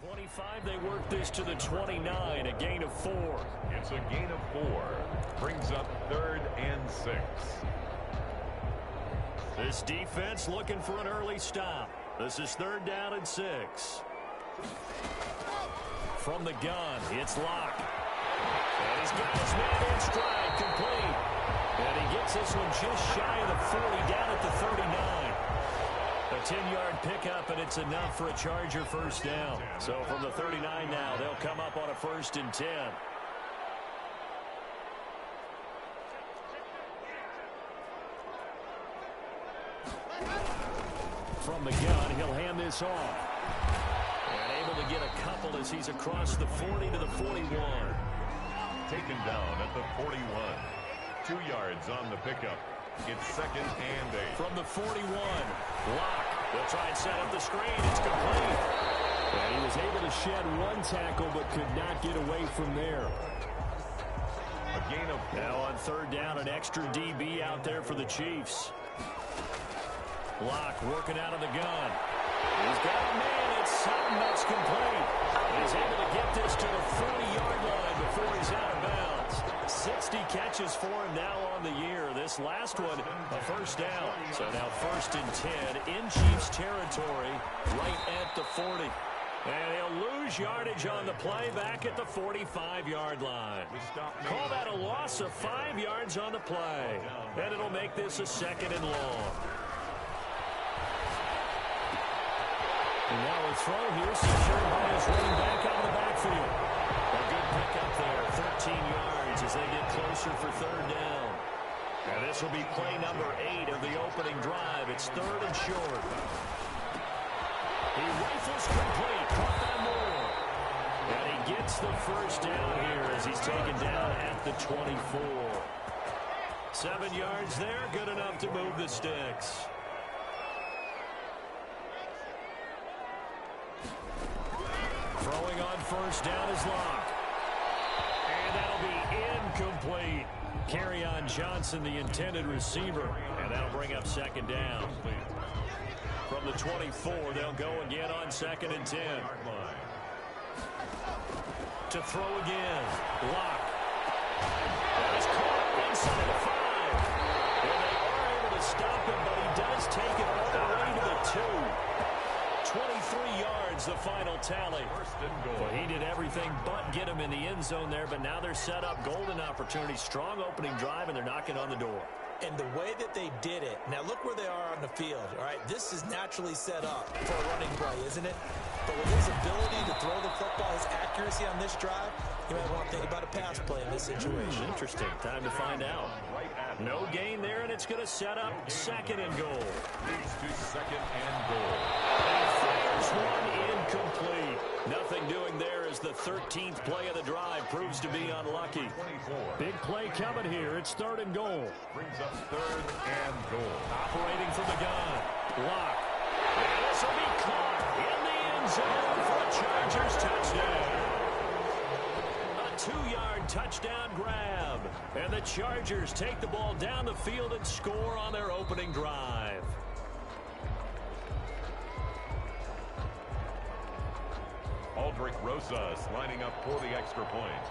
25, they work this to the 29, a gain of 4. It's a gain of 4. Brings up 3rd and 6. This defense looking for an early stop. This is 3rd down and 6. From the gun, it's Locke. And he's got his man in stride, complete. And he gets this one just shy of the 40, down at the 39. A 10-yard pickup, and it's enough for a Charger first down. So from the 39 now, they'll come up on a 1st and 10. From the gun, he'll hand this off. And able to get a couple as he's across the 40 to the 41. Taken down at the 41. 2 yards on the pickup. It's 2nd and 8. From the 41, Locke. They'll try and set up the screen. It's complete. And he was able to shed 1 tackle but could not get away from there. A gain of 4. Now on 3rd down, an extra DB out there for the Chiefs. Locke working out of the gun. He's got a man. It's Sutton that's complete. And he's able to get this to the 40-yard line before he's out of bounds. 60 catches for him now on the year. This last one, a 1st down. So now 1st and 10 in Chiefs territory right at the 40. And he'll lose yardage on the play back at the 45-yard line. Call that a loss of 5 yards on the play. And it'll make this a 2nd and long. And now a throw here, secured by his running back out of the backfield. A good pickup there, 13 yards as they get closer for 3rd down. And this will be play number 8 of the opening drive. It's 3rd and short. He rifles complete, caught by Moore. And he gets the 1st down here as he's taken down at the 24. 7 yards there, good enough to move the sticks. Throwing on 1st down is Locke. And that'll be incomplete. Kerryon Johnson, the intended receiver. And that'll bring up 2nd down. From the 24, they'll go again on 2nd and 10. To throw again. Locke. He's caught inside the 5. And they are able to stop him, but he does take it all the way to the 2. 23 yards, the final tally. Well, he did everything but get him in the end zone there, but now they're set up. Golden opportunity, strong opening drive, and they're knocking on the door. And the way that they did it, now look where they are on the field, all right? This is naturally set up for a running play, isn't it? But with his ability to throw the football, his accuracy on this drive, you might want to think about a pass play in this situation. Interesting. Time to find out. No gain there, and it's going to set up 2nd and goal. Leads to 2nd and goal. And fires one incomplete. Nothing doing there as the 13th play of the drive proves to be unlucky. 24. Big play coming here. It's 3rd and goal. Brings up 3rd and goal. Operating from the gun. Locke. And this will be caught in the end zone for a Chargers touchdown. A 2-yard touchdown grab. And the Chargers take the ball down the field and score on their opening drive. Aldrich Rosas lining up for the extra point.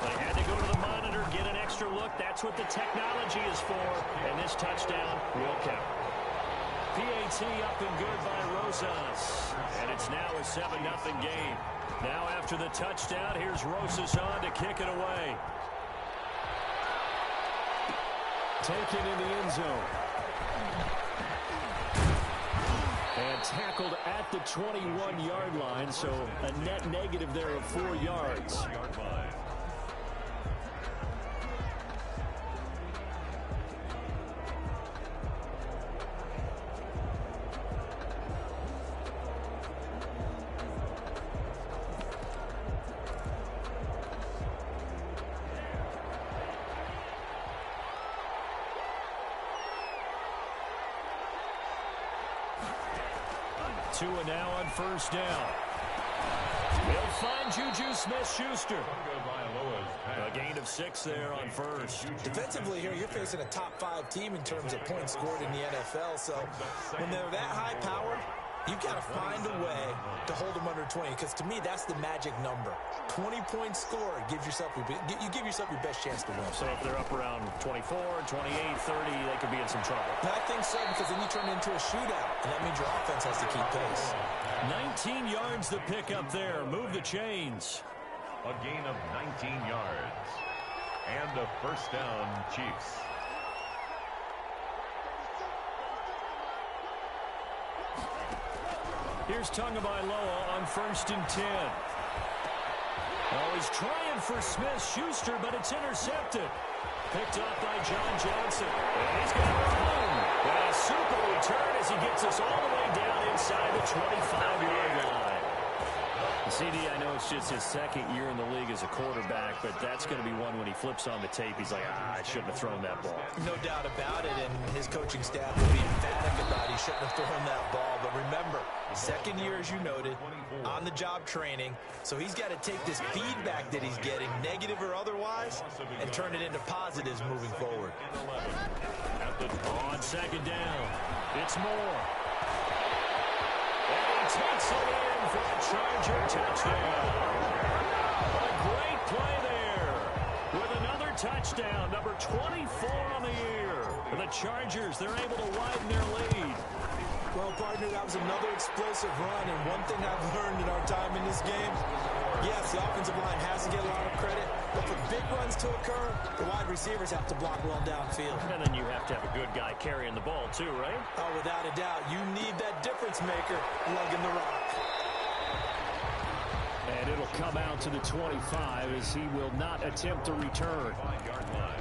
They had to go to the monitor, get an extra look. That's what the technology is for. And this touchdown will count. PAT up and good by Rosas. And it's now a 7-0 game. Now after the touchdown, here's Rosas on to kick it away. Taken in the end zone. And tackled at the 21-yard line, so a net negative there of 4 yards. And now on 1st down. They'll find Juju Smith-Schuster. A gain of 6 there on 1st. Defensively here, you're facing a top 5 team in terms of points scored in the NFL. So when they're that high powered, You got to find a way to hold them under 20, because to me, that's the magic number. 20 points scored gives yourself you give yourself your best chance to win. So if they're up around 24, 28, 30, they could be in some trouble. And I think so, because then you turn it into a shootout, and that means your offense has to keep pace. 19 yards to pick up there. Move the chains. A gain of 19 yards. And a first down, Chiefs. Here's Tagovailoa on 1st and 10. Oh, he's trying for Smith-Schuster, but it's intercepted. Picked up by John Johnson. And he's got room. And a super return as he gets us all the way down inside the 25-yard line. CD, I know it's just his second year in the league as a quarterback, but that's going to be one when he flips on the tape. He's like, I shouldn't have thrown that ball. No doubt about it, and his coaching staff will be emphatic about he shouldn't have thrown that ball. But remember, second year, as you noted, on-the-job training, so he's got to take this feedback that he's getting, negative or otherwise, and turn it into positives moving forward. On 2nd down, it's Moore. And he takes it in for a Charger touchdown. A great play there with another touchdown, number 24 on the year. For the Chargers, they're able to widen their lead. Well, partner, that was another explosive run, and one thing I've learned in our time in this game, yes, the offensive line has to get a lot of credit, but for big runs to occur, the wide receivers have to block well downfield. And then you have to have a good guy carrying the ball too, right? Oh, without a doubt. You need that difference maker lugging the rock. And it'll come out to the 25 as he will not attempt to return. 5-yard line.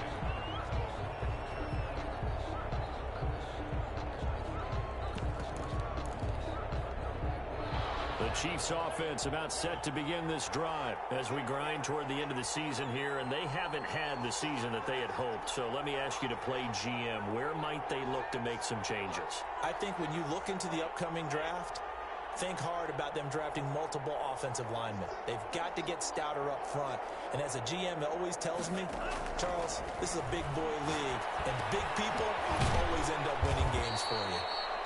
The Chiefs offense about set to begin this drive as we grind toward the end of the season here, and they haven't had the season that they had hoped. So let me ask you to play GM. Where might they look to make some changes? I think when you look into the upcoming draft, think hard about them drafting multiple offensive linemen. They've got to get stouter up front. And as a GM always tells me, Charles, this is a big boy league, and big people always end up winning games for you.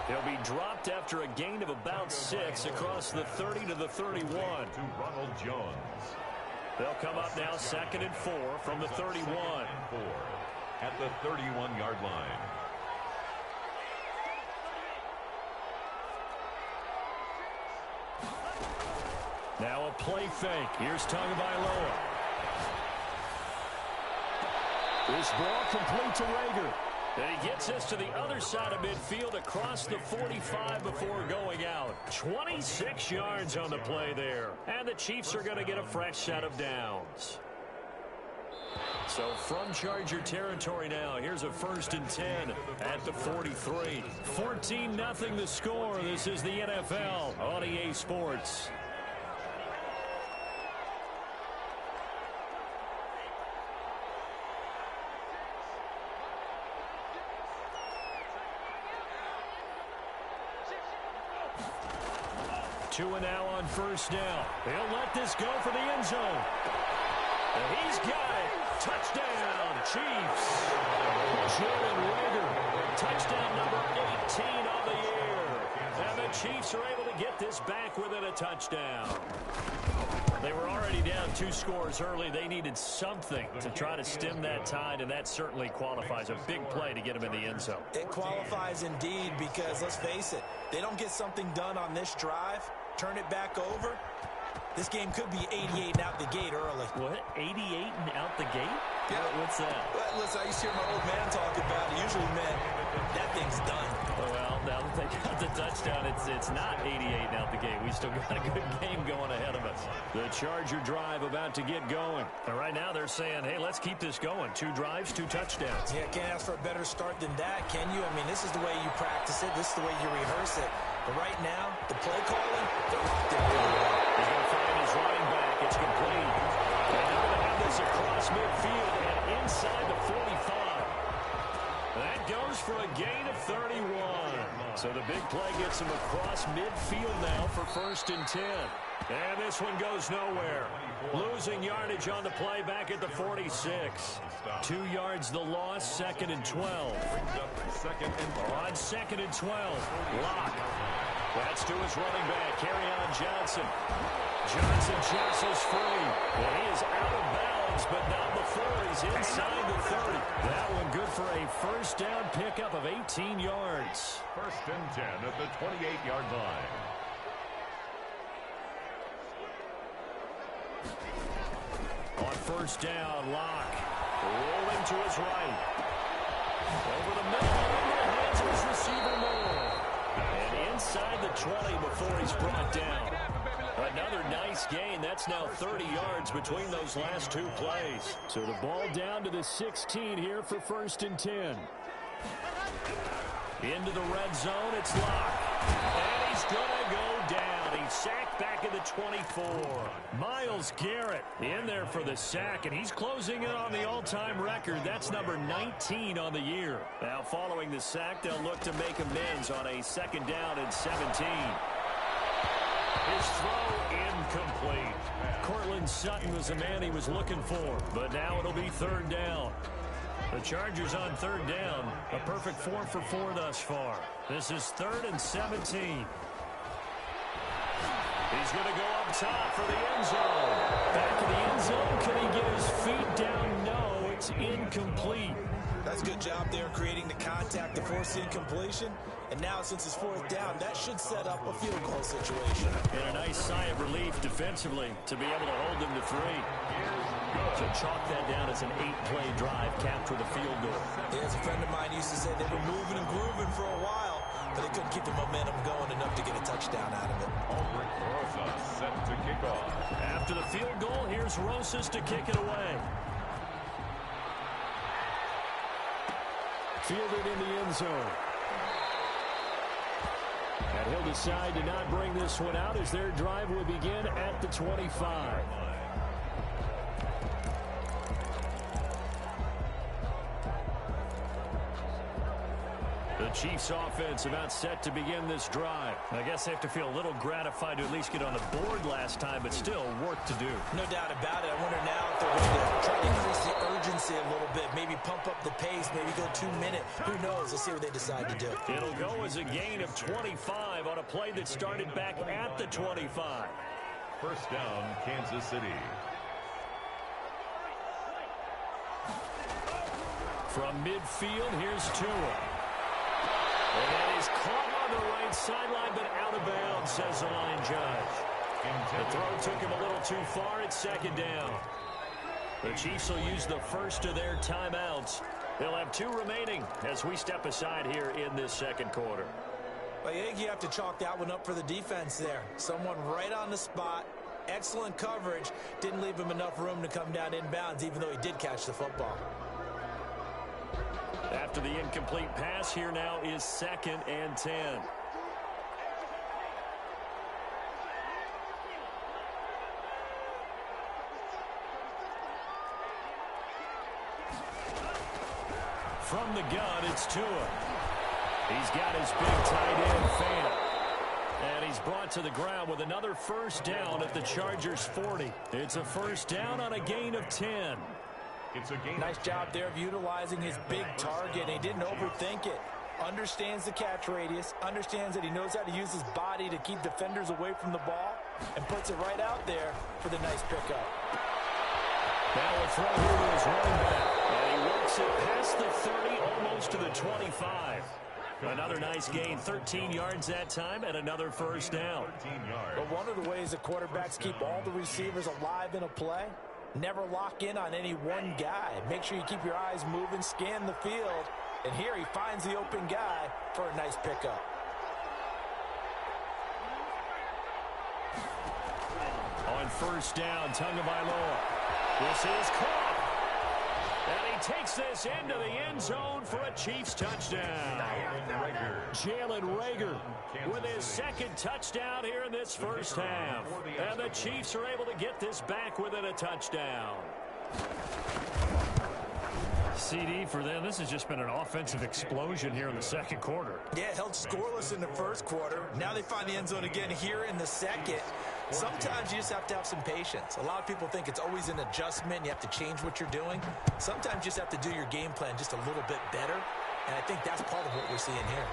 He'll be dropped after a gain of about 6 across the 30 to the 31. To Ronald Jones. They'll come up now 2nd and 4 from the 31. 4 at the 31-yard line. Now a play fake. Here's Tagovailoa. This ball complete to Rager. And he gets us to the other side of midfield across the 45 before going out. 26 yards on the play there. And the Chiefs are going to get a fresh set of downs. So from Charger territory now, here's a 1st and 10 at the 43. 14-0 the score. This is the NFL on EA Sports. Tua now on 1st down. He'll let this go for the end zone. And he's got it. Touchdown, Chiefs. Jalen Rager. Touchdown number 18 on the year. And the Chiefs are able to get this back within a touchdown. They were already down 2 scores early. They needed something to try to stem that tide, and that certainly qualifies. A big play to get them in the end zone. It qualifies indeed because, let's face it, they don't get something done on this drive, turn it back over, this game could be 88 and out the gate early. What? 88 and out the gate? Yeah. What's that? Well, listen, I used to hear my old man talk about it. Usually meant that thing's done. Well, now that they got the touchdown, it's not 88 and out the gate. We still got a good game going ahead of us. The Charger drive about to get going. And right now they're saying, hey, let's keep this going. 2 drives, 2 touchdowns. Yeah, can't ask for a better start than that, can you? I mean, this is the way you practice it. This is the way you rehearse it. But right now, the play calling, they're locked in really well. He's going to find his running back. It's complete. And they're going to have this across midfield and inside the 45. That goes for a gain of 31. So the big play gets him across midfield now for 1st and 10. And this one goes nowhere. Losing yardage on the play back at the 46. 2 yards the loss, 2nd and 12. On 2nd and 12. Lock. That's to his running back, Kerryon Johnson. Johnson jostles free. And he is out of bounds, but not before he's inside the 30. That one good for a first down pickup of 18 yards. First and 10 at the 28-yard line. On first down, Locke rolling to his right. Over the middle, into the hands of his receiver Moore. And inside the 20 before he's brought down. Another nice gain. That's now 30 yards between those last two plays. So the ball down to the 16 here for first and 10. Into the red zone, it's Locke. And he's going to go down. He's sacked back at the 24. Myles Garrett in there for the sack, and he's closing in on the all-time record. That's number 19 on the year. Now, following the sack, they'll look to make amends on a second down and 17. His throw incomplete. Cortland Sutton was the man he was looking for, but now it'll be third down. The Chargers on third down, a perfect 4 for 4 thus far. This is 3rd and 17. He's going to go up top for the end zone. Back in the end zone. Can he get his feet down? No, it's incomplete. That's a good job there creating the contact to force the incompletion. And now, since it's fourth down, that should set up a field goal situation. And a nice sigh of relief defensively to be able to hold them to 3. So chalk that down as an 8-play drive capped with a field goal. Yeah, as a friend of mine used to say, they were moving and grooving for a while, but they couldn't keep the momentum going enough to get a touchdown out of it. Aldrich Rosas set to kick off. After the field goal, here's Rosas to kick it away. Fielded in the end zone. And he'll decide to not bring this one out as their drive will begin at the 25. The Chiefs offense about set to begin this drive. I guess they have to feel a little gratified to at least get on the board last time, but still work to do. No doubt about it. I wonder now if they're going to try to increase the urgency a little bit, maybe pump up the pace, maybe go 2-minute. Who knows? Let's see what they decide to do. It'll go as a gain of 25 on a play that started back at the 25. First down, Kansas City. From midfield, here's Tua. And that is caught on the right sideline, but out of bounds, says the line judge. The throw took him a little too far. It's second down. The Chiefs will use the first of their timeouts. They'll have 2 remaining as we step aside here in this second quarter. Well, I think you have to chalk that one up for the defense there. Someone right on the spot. Excellent coverage. Didn't leave him enough room to come down inbounds, even though he did catch the football. After the incomplete pass, here now is 2nd and 10. From the gun, it's Tua. He's got his big tight end fan. And he's brought to the ground with another first down at the Chargers' 40. It's a first down on a gain of 10. It's a gain. Nice job there of utilizing his big target. He didn't overthink it. Understands the catch radius. Understands that he knows how to use his body to keep defenders away from the ball. And puts it right out there for the nice pickup. Now a throw here to his running back. And he works it past the 30, almost to the 25. Another nice gain, 13 yards that time, and another first down. 13 yards. But one of the ways that quarterbacks keep all the receivers alive in a play, never lock in on any one guy. Make sure you keep your eyes moving, scan the field, and here he finds the open guy for a nice pickup. On first down, Tagovailoa. This is caught. And he takes this into the end zone for a Chiefs touchdown. Jalen Reagor with his second touchdown here in this first half. And the Chiefs are able to get this back within a touchdown. CD for them. This has just been an offensive explosion here in the second quarter. Yeah, held scoreless in the first quarter. Now they find the end zone again here in the second. Sometimes you just have to have some patience. A lot of people think it's always an adjustment. You have to change what you're doing. Sometimes you just have to do your game plan just a little bit better. And I think that's part of what we're seeing here.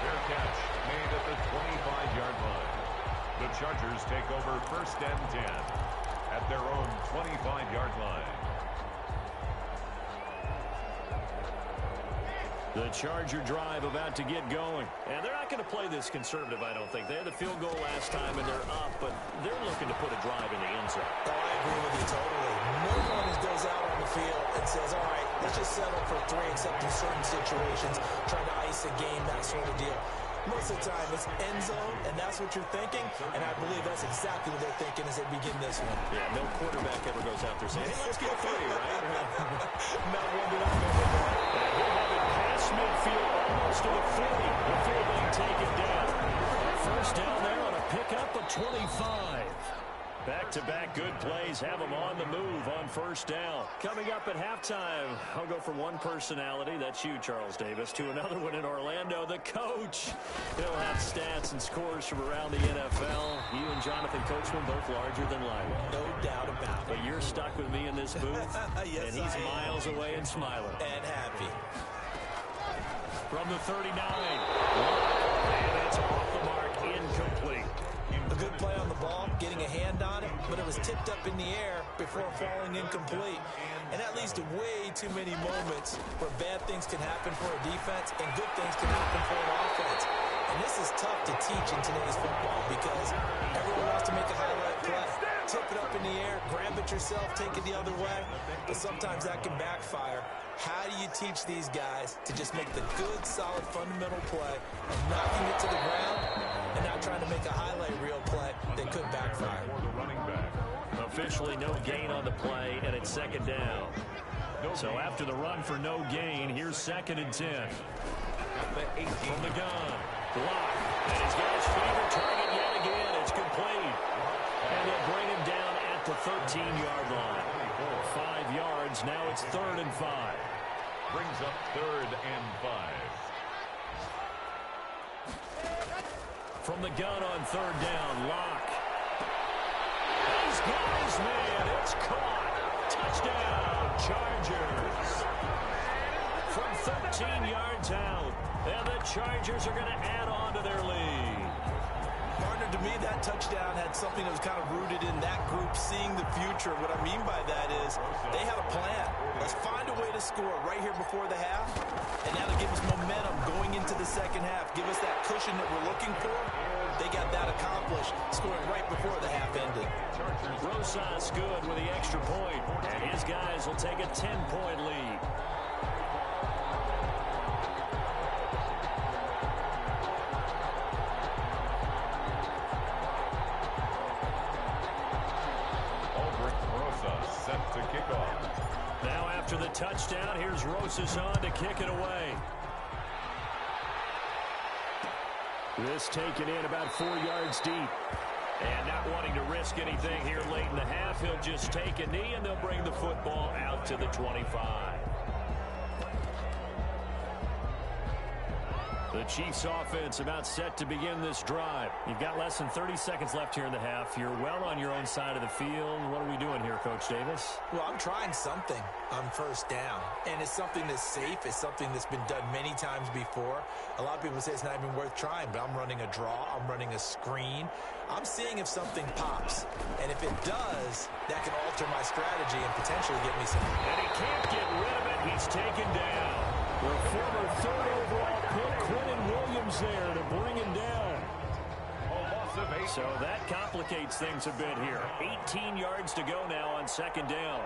Fair catch. made at the 25-yard line. The Chargers take over 1st and 10 at their own 25-yard line. The Charger drive about to get going. And they're not going to play this conservative, I don't think. They had the field goal last time, and they're up, but they're looking to put a drive in the end zone. Oh, I agree with you totally. No one goes out on the field and says, all right, let's just settle for 3, except in certain situations, trying to ice a game, that sort of deal. Most of the time, it's end zone, and that's what you're thinking, and I believe that's exactly what they're thinking as they begin this one. Yeah, no quarterback ever goes out there saying, hey, let's get 3, right? Not one that I've ever done. And he'll have it past midfield almost to the 40 before they take it down. First down there on a pickup of 25. Back-to-back good plays have them on the move on first down. Coming up at halftime, I'll go from one personality, that's you, Charles Davis, to another one in Orlando, the coach. He'll have stats and scores from around the NFL. You and Jonathan Coachman both larger than life. No doubt about it. But you're stuck with me in this booth, yes, and he's miles away and smiling. And happy. From the 39. And it's off the mark, incomplete. A good play on the ball, getting a hand on it, but it was tipped up in the air before falling incomplete. And that leads to way too many moments where bad things can happen for a defense and good things can happen for an offense. And this is tough to teach in today's football because everyone wants to make a highlight play. Tip it up in the air, grab it yourself, take it the other way. But sometimes that can backfire. How do you teach these guys to just make the good, solid, fundamental play of knocking it to the ground and not trying to make a highlight reel play that could backfire? Officially no gain on the play, and it's second down. So after the run for no gain, here's 2nd and 10. From the gun, block, and he's got his favorite target yet again. It's complete. And they'll bring him down at the 13-yard line. 5 yards, now it's 3rd and 5. Brings up 3rd and 5. From the gun on 3rd down, Locke. He's got his man. It's caught. Touchdown, Chargers. From 13 yards out, and the Chargers are going to add on to their lead. Partner, to me, that touchdown had something that was kind of rooted in that group seeing the future. What I mean by that is they had a plan. Let's find a way to score right here before the half, and that'll give us momentum going into the second half. Give us that cushion that we're looking for. They got that accomplished, scoring right before the half ended. Rosas good with the extra point, and his guys will take a 10-point lead. Set to kick off. Now after the touchdown, here's Rosas on to kick it away. This taken in about 4 yards deep. And not wanting to risk anything here late in the half, he'll just take a knee and they'll bring the football out to the 25. The Chiefs offense about set to begin this drive. You've got less than 30 seconds left here in the half. You're well on your own side of the field. What are we doing here, Coach Davis? Well, I'm trying something on first down, and it's something that's safe. It's something that's been done many times before. A lot of people say it's not even worth trying, but I'm running a draw. I'm running a screen. I'm seeing if something pops, and if it does, that can alter my strategy and potentially get me some. And he can't get rid of it. He's taken down. The former 3rd overall pick, Quentin Williams, there to bring him down. So that complicates things a bit here. 18 yards to go now on 2nd down.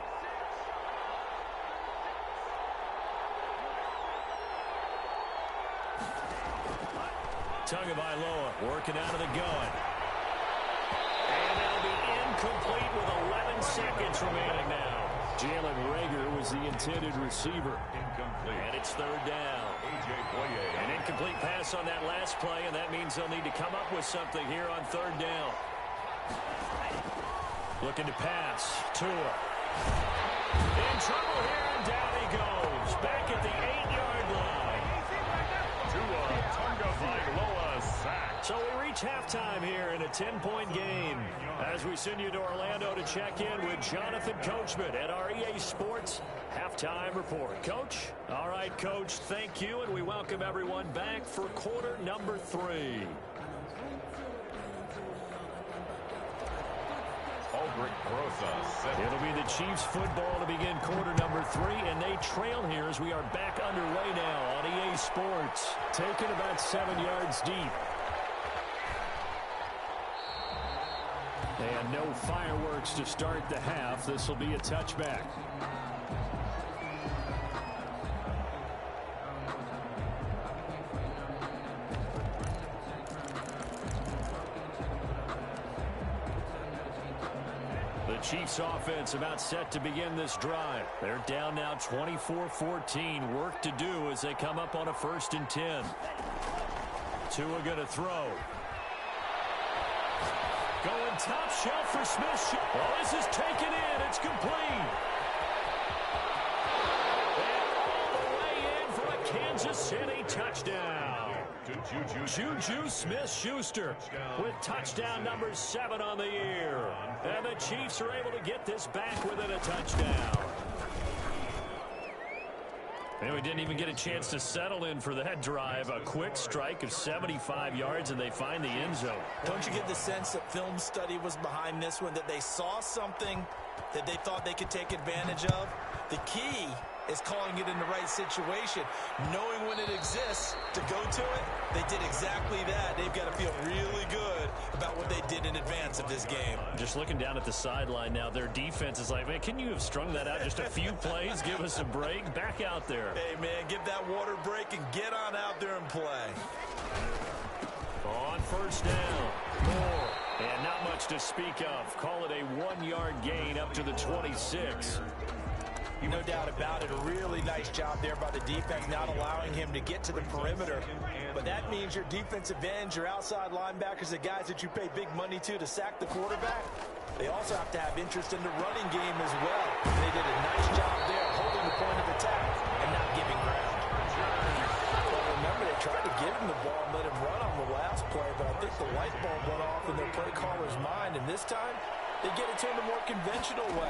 Tagovailoa working out of the gun. And that'll be incomplete with 11 seconds remaining now. Jalen Reagor was the intended receiver. Incomplete. And it's 3rd down. An incomplete pass on that last play, and that means they'll need to come up with something here on 3rd down. Looking to pass. Tua. In trouble here, and down he goes. Back at the 8-yard line. Tua Tagovailoa sack. So we reach halftime here in a 10-point game as we send you to Orlando to check in with Jonathan Coachman at our EA Sports Halftime Report. Coach? All right, Coach, thank you, and we welcome everyone back for quarter number 3. It'll be the Chiefs football to begin quarter number 3, and they trail here as we are back underway now on EA Sports. Taken about 7 yards deep. And no fireworks to start the half. This will be a touchback. The Chiefs offense about set to begin this drive. They're down now 24-14. Work to do as they come up on a 1st and 10. Tua going to throw. Going top shelf for Smith. Oh, this is taken in. It's complete. And all the way in for a Kansas City touchdown. Juju Smith-Schuster with touchdown number 7 on the year. And the Chiefs are able to get this back within a touchdown. And we didn't even get a chance to settle in for that drive. A quick strike of 75 yards, and they find the end zone. Don't you get the sense that film study was behind this one, that they saw something that they thought they could take advantage of? The key is calling it in the right situation, knowing when it exists to go to it. They did exactly that. They've got to feel really good about what they did in advance of this game. Just looking down at the sideline now, their defense is like, man, can you have strung that out just a few plays? Give us a break. Back out there. Hey, man, give that water break and get on out there and play. On 1st down, Moore. And not much to speak of. Call it a 1-yard gain up to the 26. No doubt about it. A really nice job there by the defense, not allowing him to get to the perimeter. But that means your defensive ends, your outside linebackers, the guys that you pay big money to sack the quarterback, they also have to have interest in the running game as well. And they did a nice job there holding the point of attack and not giving ground. Well, remember, they tried to give him the ball and let him run on the last play, but I think the light bulb went off in their play caller's mind, and this time they get it to him a more conventional way,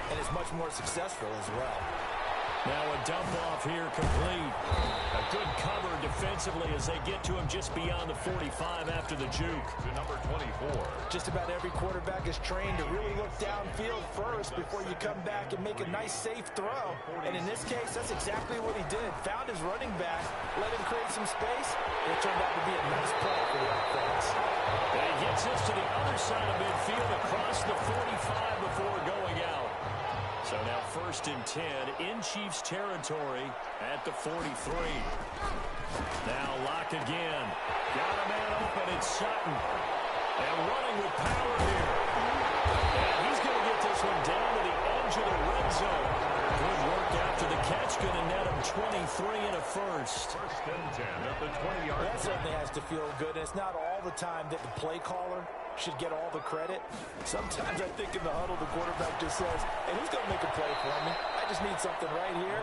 and it's much more successful as well. Now a dump off here complete. A good cover defensively as they get to him just beyond the 45 after the juke. To number 24. Just about every quarterback is trained to really look downfield first before you come back and make a nice, safe throw. And in this case, that's exactly what he did. Found his running back, let him create some space, and it turned out to be a nice play for the offense. And he gets us to the other side of midfield across the 45 before going out. So now 1st and 10 in Chiefs territory at the 43. Now Locke again. Got a man open. It's Sutton. And running with power here. And he's going to get this one down to the edge of the red zone. Good work after the catch. Going to net him 23 and a 1st. 1st and 10 at the 20-yard line. That certainly has to feel good. And it's not all the time that the play caller should get all the credit. Sometimes I think in the huddle, the quarterback just says, hey, who's going to make a play for me? I just need something right here.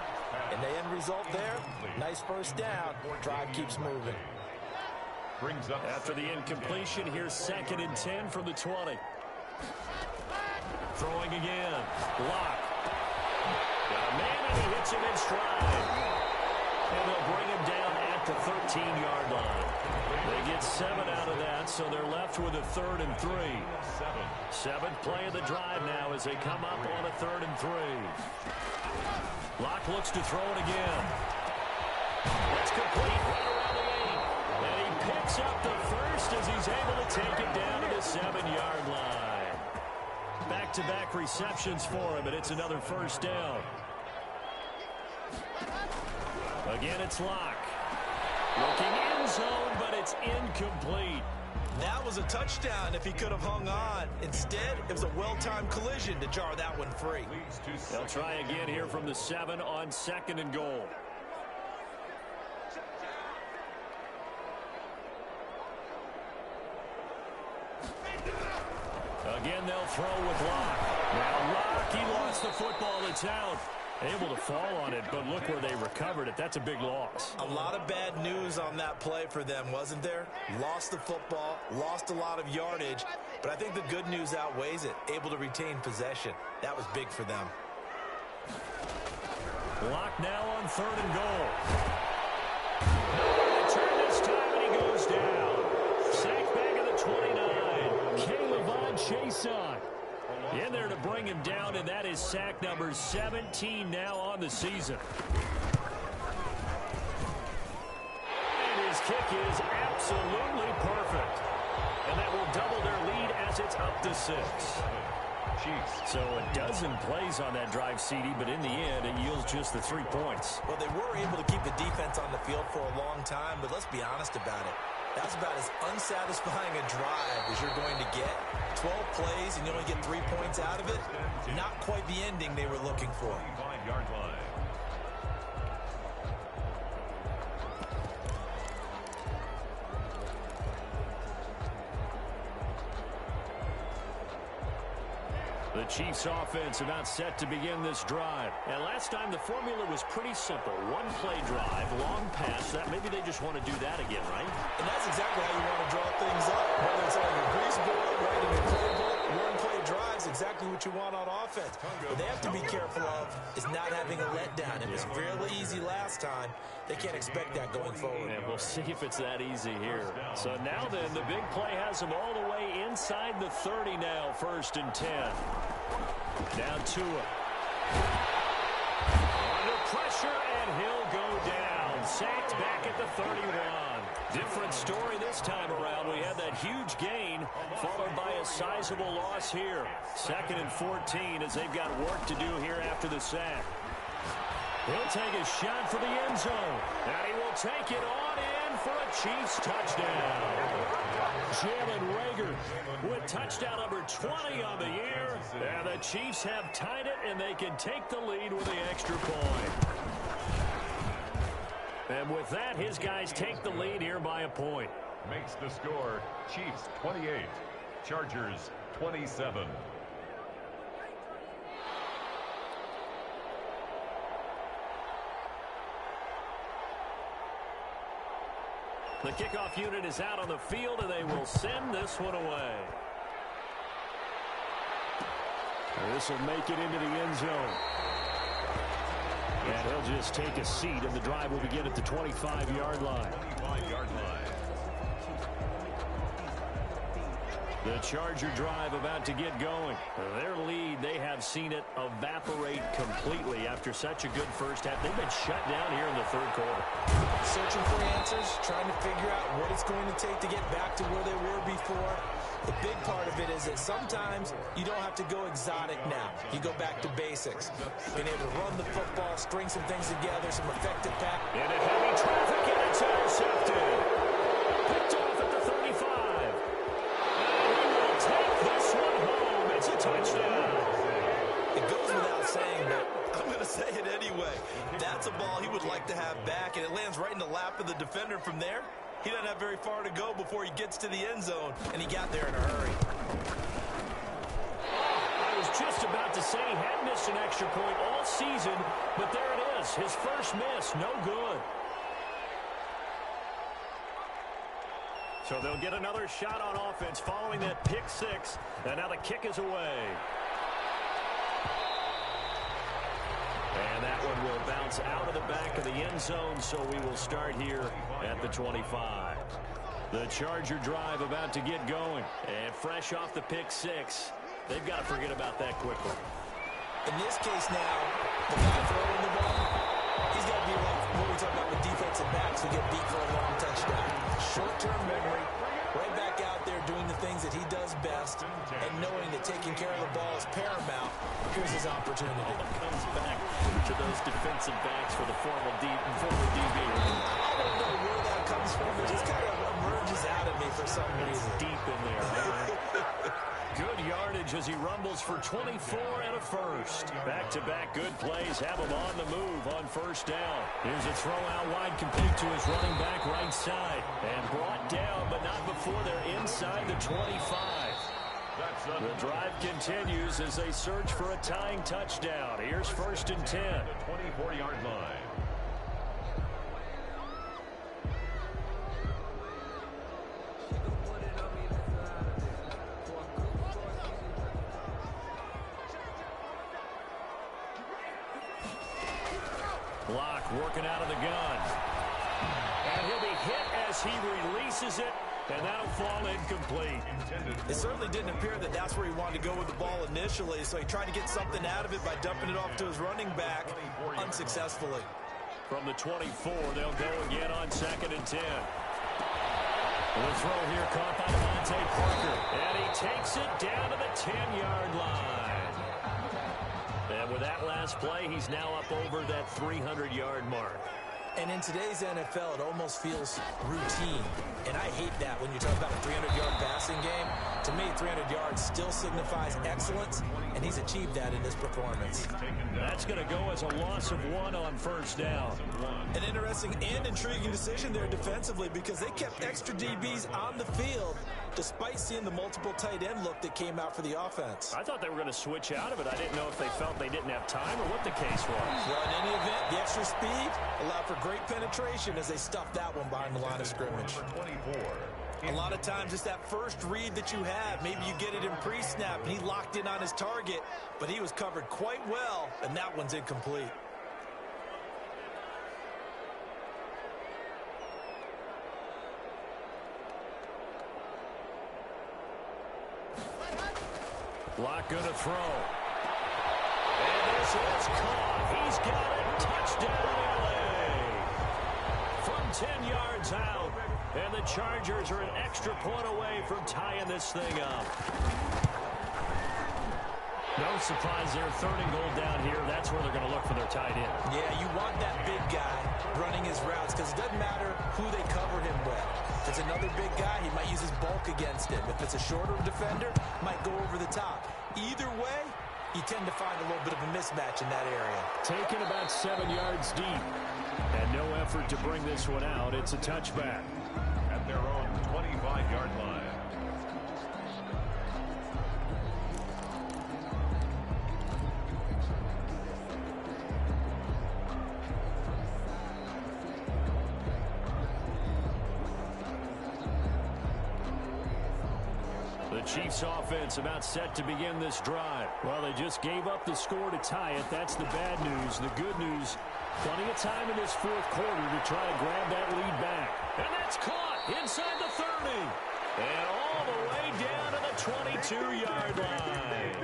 And the end result there, nice 1st down. Drive keeps moving. Brings up after the incompletion, here's 2nd and 10 from the 20. Throwing again. Block. Got a man and he hits him in stride. And they'll bring him down at the 13-yard line. They get 7 out of that, so they're left with a 3rd and 3. 7th play of the drive now as they come up on a 3rd and 3. Locke looks to throw it again. That's complete right around the 8. And he picks up the 1st as he's able to take it down to the 7-yard line. Back-to-back receptions for him, and it's another 1st down. Again, it's Locke. Looking end zone, but it's incomplete. That was a touchdown if he could have hung on. Instead, it was a well-timed collision to jar that one free. They'll try again here from the 7 on 2nd and goal. Again, they'll throw with Locke. Now Locke, he lost the football. It's out. Able to fall on it, but look where they recovered it. That's a big loss. A lot of bad news on that play for them, wasn't there? Lost the football, lost a lot of yardage, but I think the good news outweighs it. Able to retain possession. That was big for them. Block now on 3rd and goal. No return this time, and he goes down. Sacked back at the 29. Caleb Chason in there to bring him down, and that is sack number 17 now on the season. And his kick is absolutely perfect. And that will double their lead as it's up to 6. Chiefs. So a dozen plays on that drive, CD, but in the end, it yields just the 3 points. Well, they were able to keep the defense on the field for a long time, but let's be honest about it. That's about as unsatisfying a drive as you're going to get. 12 plays and you only get 3 points out of it. Not quite the ending they were looking for. 25-yard line. The Chiefs offense about set to begin this drive. And last time the formula was pretty simple. One play drive, long pass. That maybe they just want to do that again, right? And that's exactly how you want to draw things up. Whether it's on your grease board, writing your playbook, one play drives, exactly what you want on offense. What they have to be careful of is not having a letdown. It was fairly easy last time. They can't expect that going forward. And we'll see if it's that easy here. So now then, the big play has them all the way inside the 30 now, 1st and 10. Now Tua. Under pressure, and he'll go down. Sacked back at the 31. Different story this time around. We had that huge gain, followed by a sizable loss here. 2nd and 14 as they've got work to do here after the sack. He'll take a shot for the end zone. And he will take it on in for a Chiefs touchdown. Jalen Reagor with touchdown number 20 on the year. And the Chiefs have tied it, and they can take the lead with the extra point. And with that, his guys take the lead here by a point. Makes the score Chiefs 28, Chargers 27. The kickoff unit is out on the field, and they will send this one away. This will make it into the end zone. And he'll just take a seat, and the drive will begin at the 25-yard line. 25-yard line. The Charger drive about to get going. Their lead, they have seen it evaporate completely after such a good first half. They've been shut down here in the 3rd quarter. Searching for answers, trying to figure out what it's going to take to get back to where they were before. The big part of it is that sometimes you don't have to go exotic now. You go back to basics. Being able to run the football, string some things together, some effective pass. Into heavy traffic, and it's intercepted. Picked off at the 35. This one home. It's a touchdown. It goes without saying, but I'm going to say it anyway. That's a ball he would like to have back, and it lands right in the lap of the defender from there. He doesn't have very far to go before he gets to the end zone, and he got there in a hurry. I was just about to say he had missed an extra point all season, but there it is. His first miss, no good. So they'll get another shot on offense following that pick 6. And now the kick is away. And that one will bounce out of the back of the end zone, so we will start here at the 25. The Charger drive about to get going. And fresh off the pick 6, they've got to forget about that quickly. In this case now, the guy throwing the ball, he's got to be like what we talk about with defensive backs who get beat for a long touchdown. Short-term memory, right back out there doing the things that he does best, and knowing that taking care of the ball is paramount. Here's his opportunity. Comes back to those defensive backs for the former DB. I don't know where that comes from. It just kind of emerges out of me for some reason. Deep in there, right? Good yardage as he rumbles for 24 and a first. Back-to-back good plays have him on the move on first down. Here's a throw out wide, complete to his running back right side. And brought down, but not before they're inside the 25. That's The drive continues as they search for a tying touchdown. Here's 1st and 10. The 24-yard line. Block working out of the gun. And he'll be hit as he releases it, and that'll fall incomplete. It certainly didn't appear that that's where he wanted to go with the ball initially, so he tried to get something out of it by dumping it off to his running back unsuccessfully. From the 24, they'll go again on 2nd and 10. The throw here caught by Devontae Parker, and he takes it down to the 10-yard line. And with that last play, he's now up over that 300-yard mark. And in today's NFL, it almost feels routine. And I hate that when you talk about a 300-yard passing game. To me, 300 yards still signifies excellence, and he's achieved that in this performance. That's going to go as a loss of 1 on 1st down. An interesting and intriguing decision there defensively because they kept extra DBs on the field despite seeing the multiple tight end look that came out for the offense. I thought they were going to switch out of it. I didn't know if they felt they didn't have time or what the case was. Well, in any event, the extra speed allowed for great penetration as they stuffed that one behind the line of scrimmage. A lot of times it's that first read that you have. Maybe you get it in pre-snap and he locked in on his target, but he was covered quite well, and that one's incomplete. Block going to throw. And this is caught. He's got it. Touchdown, LA. From 10 yards out. And the Chargers are an extra point away from tying this thing up. No surprise there. 3rd and goal down here. That's where they're going to look for their tight end. Yeah, you want that big guy running his routes because it doesn't matter who they cover him with. If it's another big guy, he might use his bulk against him. If it's a shorter defender, might go over the top. Either way, you tend to find a little bit of a mismatch in that area. Taken about 7 yards deep. And no effort to bring this one out. It's a touchback. At their own 25-yard line. The Chiefs offense about set to begin this drive. Well, they just gave up the score to tie it. That's the bad news. The good news, plenty of time in this 4th quarter to try to grab that lead back. And that's caught inside the 30. And all the way down to the 22-yard line.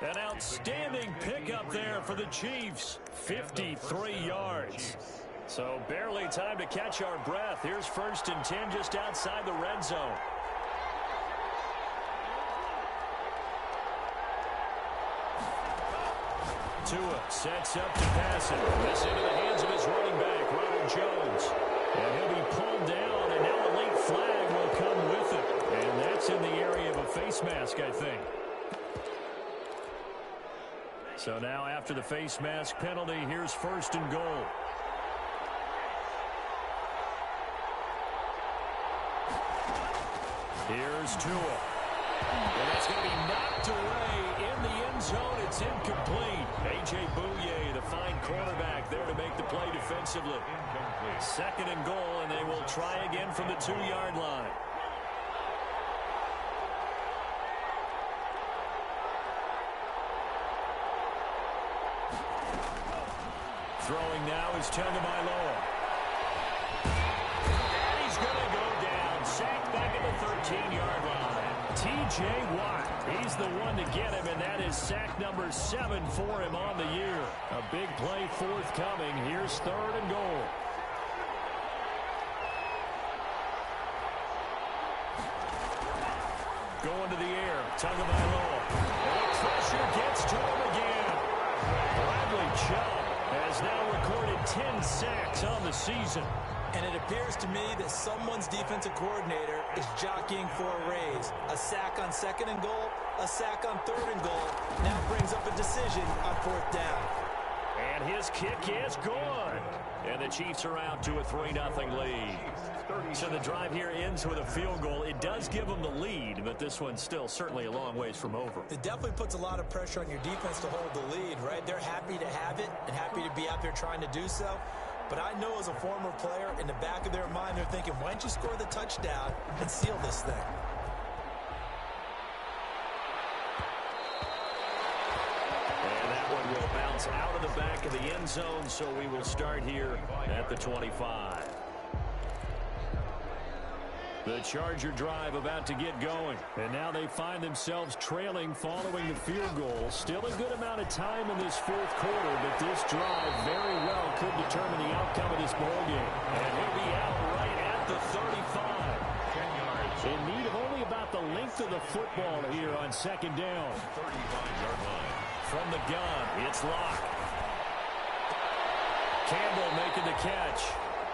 An outstanding pickup there for the Chiefs. 53 yards. So barely time to catch our breath. Here's 1st and 10 just outside the red zone. Tua sets up to pass it. This into the hands of his running back, Ronald Jones. And he'll be pulled down, and now a late flag will come with it. And that's in the area of a face mask, I think. So now after the face mask penalty, here's 1st and goal. Here's Tua. And that's going to be knocked away in the end zone. It's incomplete. A.J. Bouye, the fine cornerback, there to make the play defensively. 2nd and goal, and they will try again from the 2-yard line. Throwing now is Tagovailoa. And he's going to go down. Sacked back at the 13-yard line. T.J. Watt, he's the one to get him, and that is sack number 7 for him on the year. A big play forthcoming. Here's 3rd and goal. Going to the air, Tagovailoa. And the pressure gets to him again. Bradley Chubb has now recorded 10 sacks on the season. And it appears to me that someone's defensive coordinator is jockeying for a raise. A sack on 2nd and goal, a sack on 3rd and goal. Now brings up a decision on 4th down. And his kick is good. And the Chiefs are out to a 3-0 lead. So the drive here ends with a field goal. It does give them the lead, but this one's still certainly a long ways from over. It definitely puts a lot of pressure on your defense to hold the lead, right? They're happy to have it and happy to be out there trying to do so. But I know as a former player, in the back of their mind, they're thinking, why don't you score the touchdown and seal this thing? And that one will bounce out of the back of the end zone, so we will start here at the 25. The Charger drive about to get going. And now they find themselves trailing following the field goal. Still a good amount of time in this fourth quarter, but this drive very well could determine the outcome of this ballgame. And he'll be out right at the 35. 10 yards. In need of only about the length of the football here on second down. 35-yard line. From the gun, it's Locke. Campbell making the catch.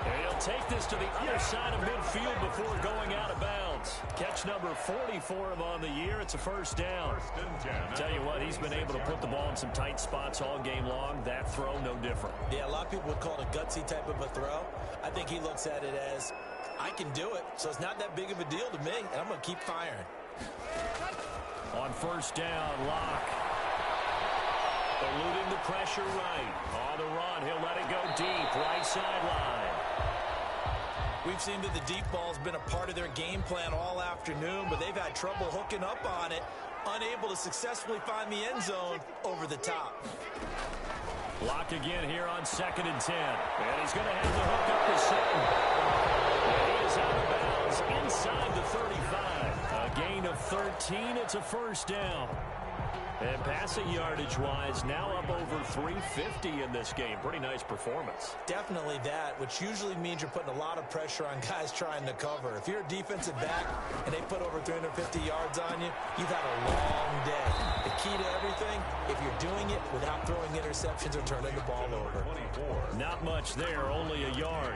And he'll take this to the other side of midfield before going out of bounds. Catch number 40 for him on the year. It's a first down. First and 10. Tell you what, he's been able to put the ball in some tight spots all game long. That throw, no different. Yeah, a lot of people would call it a gutsy type of a throw. I think he looks at it as, I can do it, so it's not that big of a deal to me, and I'm going to keep firing. On first down, Locke. Eluding the pressure right. On the run, he'll let it go deep. Right sideline. We've seen that the deep ball's been a part of their game plan all afternoon, but they've had trouble hooking up on it, unable to successfully find the end zone over the top. Lock again here on second and 10. And he's going to have the hook up to Sutton. And he is out of bounds inside the 35. A gain of 13. It's a first down. And passing yardage-wise, now up over 350 in this game. Pretty nice performance. Definitely that, which usually means you're putting a lot of pressure on guys trying to cover. If you're a defensive back and they put over 350 yards on you, you've had a long day. The key to everything, if you're doing it without throwing interceptions or turning the ball over. Not much there, only a yard.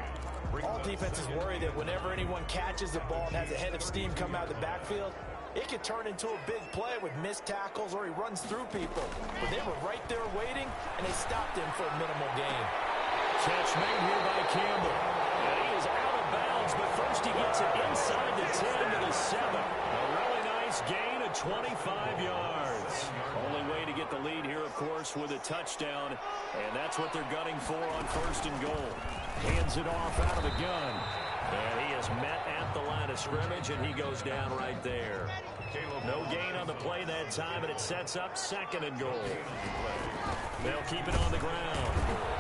All defenses worry that whenever anyone catches the ball and has a head of steam come out of the backfield, it could turn into a big play with missed tackles or he runs through people. But they were right there waiting, and they stopped him for a minimal gain. Catch made here by Campbell. And he is out of bounds, but first he gets it inside the 10 to the 7. A really nice gain of 25 yards. Only way to get the lead here, of course, with a touchdown. And that's what they're gunning for on first and goal. Hands it off out of the gun. And he is met at the line of scrimmage, and he goes down right there. No gain on the play that time, and it sets up second and goal. They'll keep it on the ground.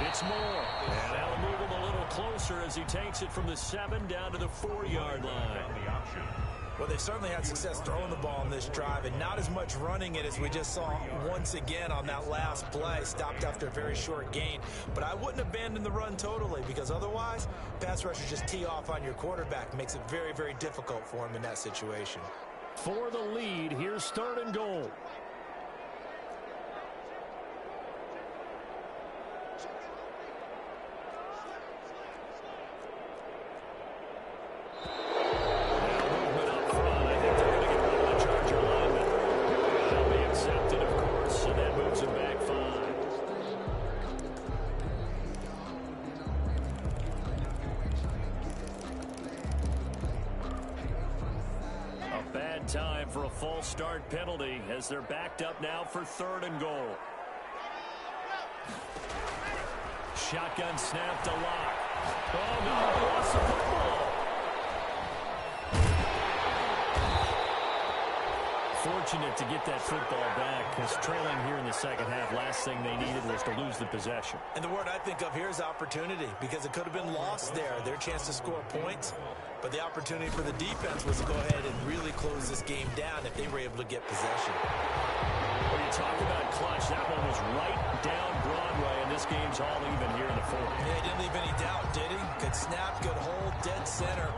It's Moore. And that'll move him a little closer as he takes it from the 7 down to the 4-yard line. The option. Well, they've certainly had success throwing the ball in this drive, and not as much running it as we just saw once again on that last play. Stopped after a very short gain. But I wouldn't abandon the run totally, because otherwise, pass rushers just tee off on your quarterback. Makes it very, very difficult for him in that situation. For the lead, here's third and goal. Time for a false start penalty as they're backed up now for third and goal. Shotgun snap to Locke. Oh, no, he lost the football. Fortunate to get that football back, because trailing here in the second half, last thing they needed was to lose the possession. And the word I think of here is opportunity, because it could have been lost there. Their chance to score points, but the opportunity for the defense was to go ahead and really close this game down if they were able to get possession. When you talk about clutch, that one was right down Broadway, and this game's all even here in the fourth. Yeah, he didn't leave any doubt, did he? Good snap, good hold, dead center.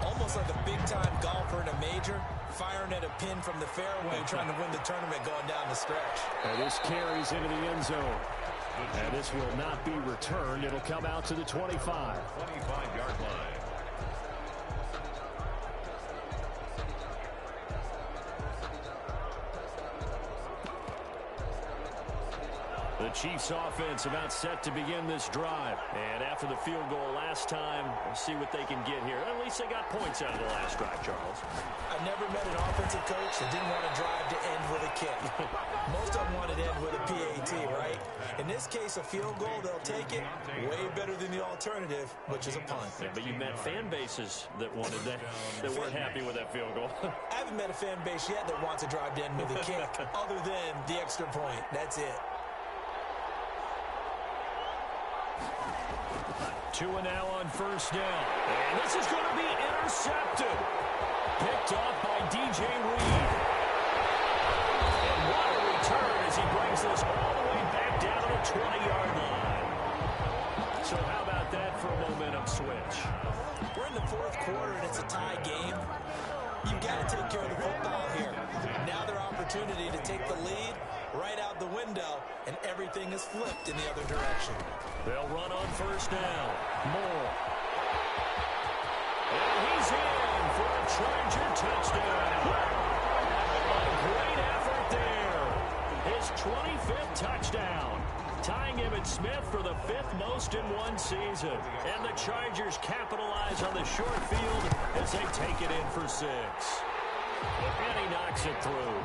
Almost like a big-time golfer in a major, firing at a pin from the fairway, trying to win the tournament going down the stretch. And this carries into the end zone. And this will not be returned. It'll come out to the 25. 25-yard line. The Chiefs offense about set to begin this drive. And after the field goal last time, we'll see what they can get here. At least they got points out of the last drive, Charles. I've never met an offensive coach that didn't want to drive to end with a kick. Most of them wanted to end with a PAT, right? In this case, a field goal, they'll take it. Way better than the alternative, which is a punt. Yeah, but you met fan bases that wanted that weren't happy with that field goal. I haven't met a fan base yet that wants to drive to end with a kick, other than the extra point. That's it. Tua now on first down. And this is going to be intercepted. Picked off by DJ Reed. And what a return as he brings this all the way back down to the 20-yard line. So how about that for a momentum switch? We're in the fourth quarter and it's a tie game. You've got to take care of the football here. Now their opportunity to take the lead right out the window, and everything is flipped in the other direction. They'll run on first down. Moore. And he's in for a Charger touchdown. A great effort there. His 25th touchdown. Tying Emmitt Smith for the 5th most in one season. And the Chargers capitalize on the short field as they take it in for 6. And he knocks it through.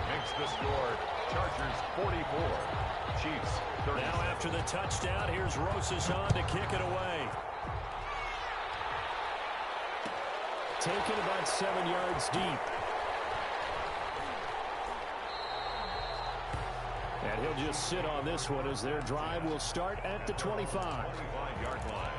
Makes the score Chargers 44, Chiefs 30. Now after the touchdown, here's Rosas on to kick it away. Taken about 7 yards deep. And he'll just sit on this one as their drive will start at the 25. 25-yard line.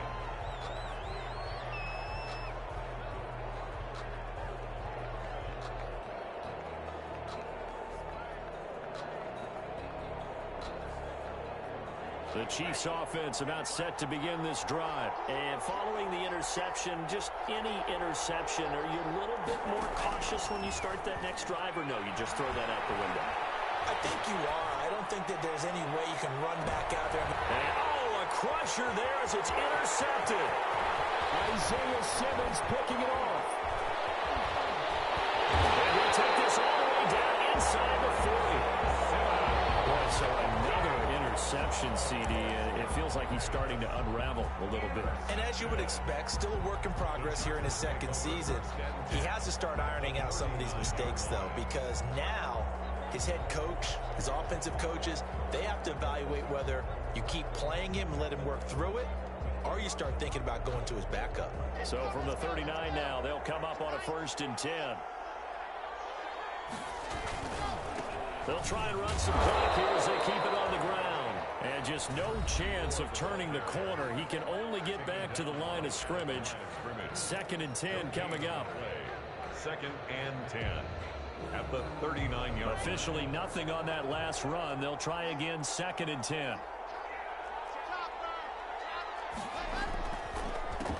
The Chiefs offense about set to begin this drive. And following the interception, just any interception, are you a little bit more cautious when you start that next drive, or no, you just throw that out the window? I think you are. I don't think that there's any way you can run back out there. And, oh, a crusher there as it's intercepted. Isaiah Simmons picking it off. And he'll take this all the way down inside the 40. Boy, so another interception, CD. It feels like he's starting to unravel a little bit. And as you would expect, still a work in progress here in his second season. He has to start ironing out some of these mistakes, though, because now his head coach, his offensive coaches, they have to evaluate whether you keep playing him and let him work through it, or you start thinking about going to his backup. So from the 39 now, they'll come up on a 1st and 10. They'll try and run some clock here as they keep it on the ground. And just no chance of turning the corner. He can only get back to the line of scrimmage. 2nd and 10 coming up. 2nd and 10 at the 39-yard. Officially nothing on that last run. They'll try again, 2nd and 10.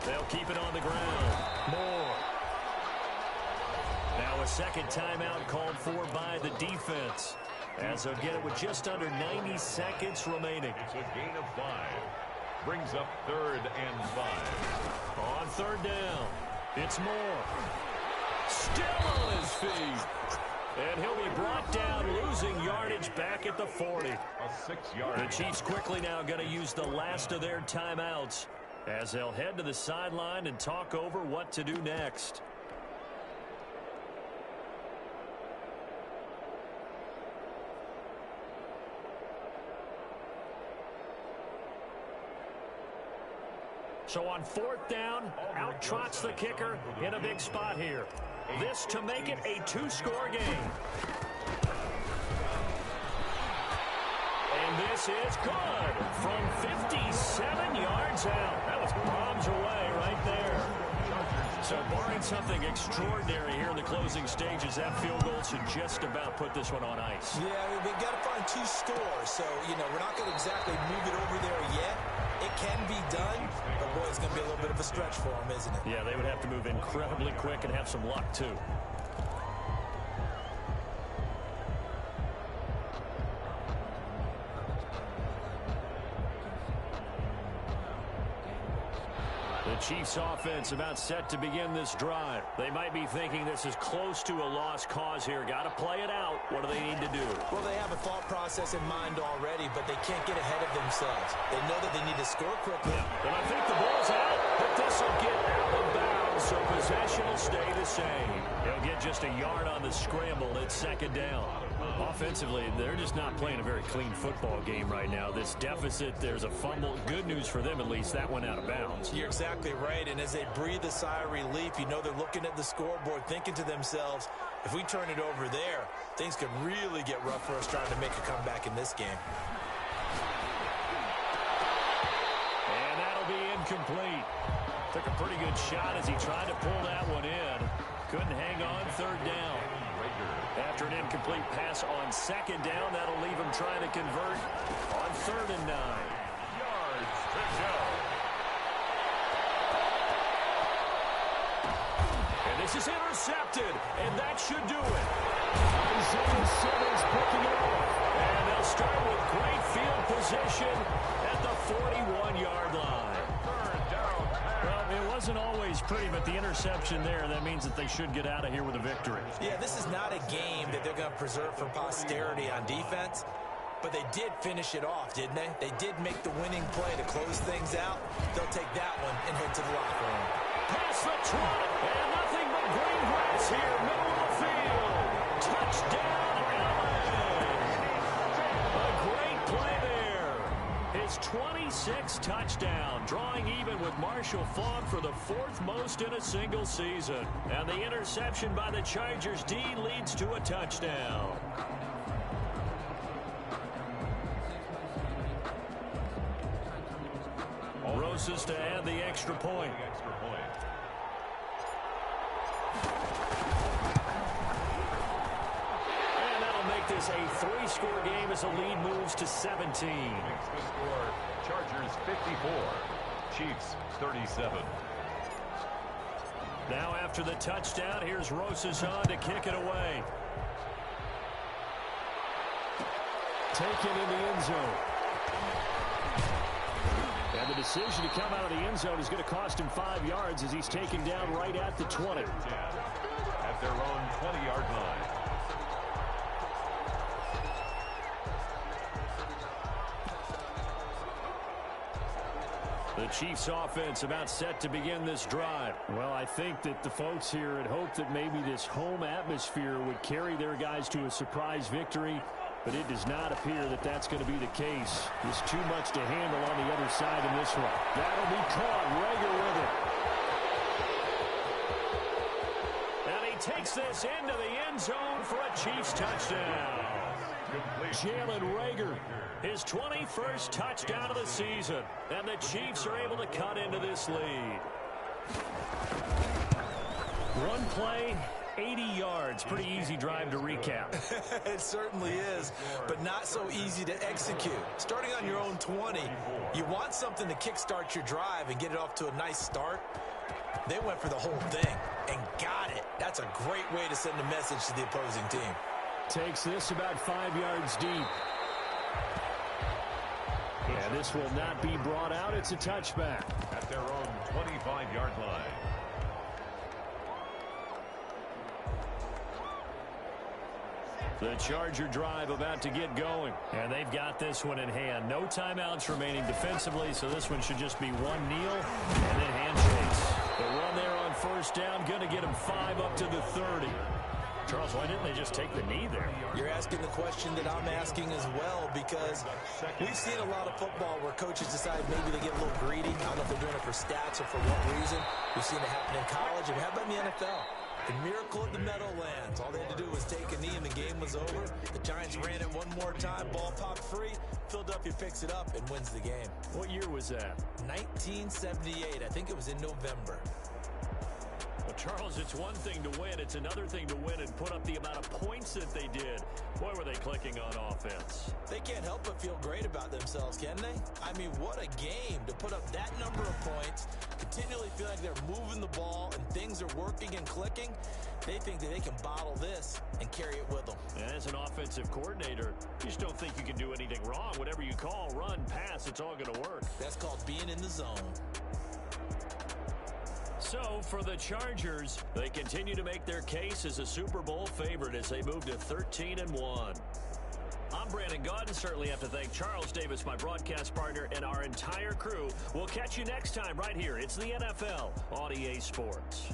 They'll keep it on the ground. Moore. Now a second timeout called for by the defense, as they'll get it with just under 90 seconds remaining. It's a gain of 5. Brings up 3rd and 5. On 3rd down, it's Moore. Still on his feet. And he'll be brought down, losing yardage back at the 40. A 6-yard. The Chiefs quickly now going to use the last of their timeouts as they'll head to the sideline and talk over what to do next. So on 4th down, out trots the kicker in a big spot here. This to make it a 2-score game. And this is good from 57 yards out. That was bombs away right there. So barring something extraordinary here in the closing stages, that field goal should just about put this one on ice. Yeah, they've got to find 2 scores. So, we're not going to exactly move it over there yet. It can be done, but boy, it's going to be a little bit of a stretch for them, isn't it? Yeah, they would have to move incredibly quick and have some luck, too. The Chiefs offense about set to begin this drive. They might be thinking this is close to a lost cause here. Got to play it out. What do they need to do? Well, they have a thought process in mind already, but they can't get ahead of themselves. They know that they need to score quickly. And I think the ball's out, but this will get out of bounds, so possession will stay the same. He'll get just a yard on the scramble. It's second down. Offensively, they're just not playing a very clean football game right now. This deficit, there's a fumble. Good news for them, at least. That went out of bounds. You're exactly right, and as they breathe a sigh of relief, you know they're looking at the scoreboard, thinking to themselves, if we turn it over there, things could really get rough for us trying to make a comeback in this game. And that'll be incomplete. Took a pretty good shot as he tried to pull that one in. Couldn't hang on third down. After an incomplete pass on second down, that'll leave him trying to convert on 3rd and 9. Yards to go. And this is intercepted, and that should do it. Isaiah Simmons picking it off. And they'll start with great field position at the 41-yard line. Well, it wasn't always pretty, but the interception there, that means that they should get out of here with a victory. Yeah, this is not a game that they're going to preserve for posterity on defense, but they did finish it off, didn't they? They did make the winning play to close things out. They'll take that one and head to the locker room. Pass the 20, and nothing but green grass here, middle of the field. Touchdown, LA! A great play there. His 26th touchdown, drawing even with Marshall Faulk for the 4th most in a single season. And the interception by the Chargers D leads to a touchdown. Rosas to add the extra point. And that'll make this a 3-score game as the lead moves to 17. Makes the score Chargers 54, Chiefs 37. Now after the touchdown, here's Rosas on to kick it away. Taken in the end zone. And the decision to come out of the end zone is going to cost him 5 yards as he's taken down right at the 20. At their own 20-yard line. The Chiefs offense about set to begin this drive. Well, I think that the folks here had hoped that maybe this home atmosphere would carry their guys to a surprise victory, but it does not appear that that's going to be the case. There's too much to handle on the other side in this one. That'll be caught. Rager with it. And he takes this into the end zone for a Chiefs touchdown. Jalen Rager, his 21st touchdown of the season. And the Chiefs are able to cut into this lead. One play, 80 yards. Pretty easy drive to recap. It certainly is, but not so easy to execute. Starting on your own 20, you want something to kickstart your drive and get it off to a nice start. They went for the whole thing and got it. That's a great way to send a message to the opposing team. Takes this about 5 yards deep. And this will not be brought out. It's a touchback. At their own 25-yard line. The Charger drive about to get going. And they've got this one in hand. No timeouts remaining defensively, so this one should just be one kneel and then handshakes. The run there on first down, going to get them 5 up to the 30. Charles, why didn't they just take the knee there? You're asking the question that I'm asking as well, because we've seen a lot of football where coaches decide maybe they get a little greedy. I don't know if they're doing it for stats or for what reason. We've seen it happen in college, and how about in the NFL? The miracle of the Meadowlands. All they had to do was take a knee and the game was over. The Giants ran it one more time, ball popped free. Philadelphia picks it up and wins the game. What year was that? 1978. I think it was in November. Well, Charles, it's one thing to win. It's another thing to win and put up the amount of points that they did. Boy, were they clicking on offense. They can't help but feel great about themselves, can they? I mean, what a game to put up that number of points, continually feel like they're moving the ball and things are working and clicking. They think that they can bottle this and carry it with them. And as an offensive coordinator, you just don't think you can do anything wrong. Whatever you call, run, pass, it's all going to work. That's called being in the zone. So for the Chargers, they continue to make their case as a Super Bowl favorite as they move to 13-1. I'm Brandon Gaudin. Certainly have to thank Charles Davis, my broadcast partner, and our entire crew. We'll catch you next time right here. It's the NFL on EA Sports.